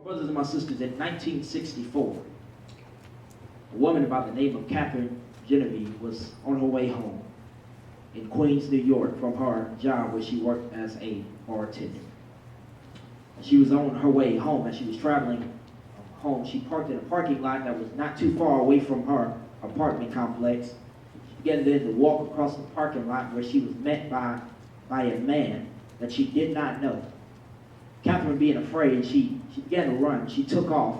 Brothers and my sisters, in 1964, a woman by the name of Catherine Genevieve was on her way home in Queens, New York, from her job where she worked as a bar attendant. She was on her way home. As she was traveling home, she parked in a parking lot that was not too far away from her apartment complex. She began then to walk across the parking lot where she was met by a man that she did not know. Catherine, being afraid, she began to run. She took off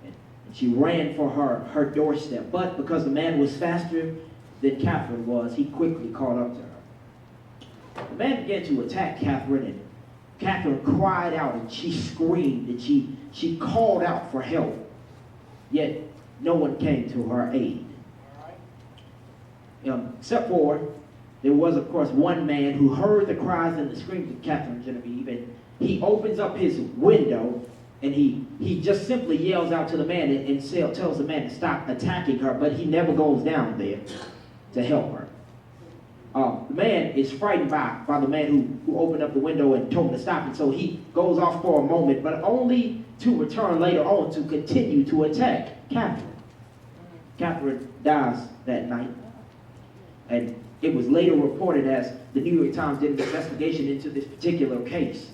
and she ran for her doorstep. But because the man was faster than Catherine was, he quickly caught up to her. The man began to attack Catherine, and Catherine cried out and she screamed and she called out for help. Yet no one came to her aid. Except for there was, of course, one man who heard the cries and the screams of Catherine Genevieve, and he opens up his window and he just simply yells out to the man and tells the man to stop attacking her, but he never goes down there to help her. The man is frightened by the man who opened up the window and told him to stop, and so he goes off for a moment, but only to return later on to continue to attack Catherine. Catherine dies that night, and it was later reported, as the New York Times did an investigation into this particular case,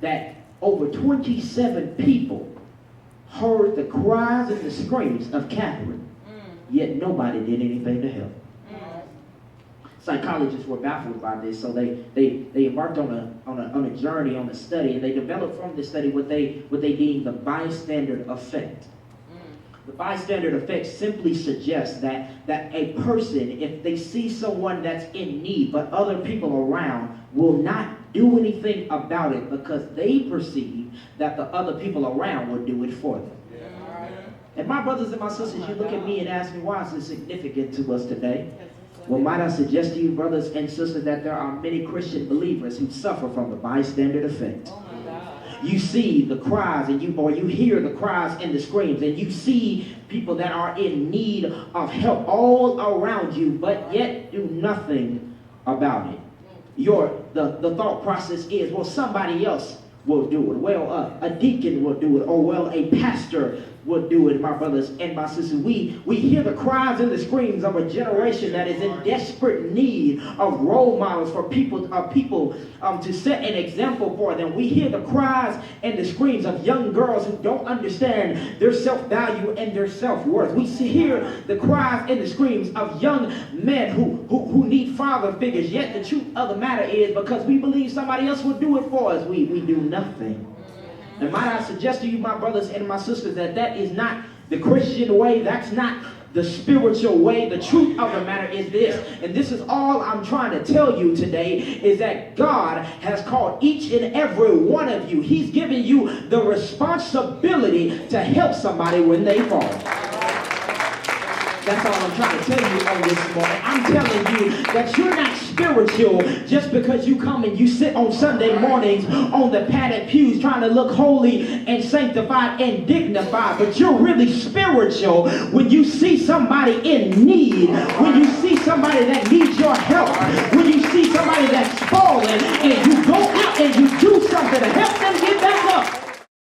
that over 27 people heard the cries and the screams of Catherine, yet nobody did anything to help. Psychologists were baffled by this, so they embarked on a journey, on a study, and they developed from this study what they deemed the bystander effect. The bystander effect simply suggests that a person, if they see someone that's in need, but other people around will not do anything about it because they perceive that the other people around will do it for them. Yeah. And my brothers and my sisters, you look at me and ask me, why is this significant to us today? Well, might I suggest to you, brothers and sisters, that there are many Christian believers who suffer from the bystander effect. You see the cries and you hear the cries and the screams, and you see people that are in need of help all around you, but yet do nothing about it. The thought process is, well, somebody else will do it. Well, a deacon will do it, or well, a pastor will do it. My brothers and my sisters, we hear the cries and the screams of a generation that is in desperate need of role models for people to set an example for them. We hear the cries and the screams of young girls who don't understand their self-value and their self-worth. We hear the cries and the screams of young men who need father figures. Yet the truth of the matter is, because we believe somebody else will do it for us, we do nothing. And might I suggest to you, my brothers and my sisters, that is not the Christian way. That's not the spiritual way. The truth of the matter is this, and this is all I'm trying to tell you today, is that God has called each and every one of you. He's given you the responsibility to help somebody when they fall. That's all I'm trying to tell you on this morning. I'm telling you that you're not spiritual just because you come and you sit on Sunday mornings on the padded pews trying to look holy and sanctified and dignified. But you're really spiritual when you see somebody in need, when you see somebody that needs your help, when you see somebody that's falling and you go out and you do something to help them get back up.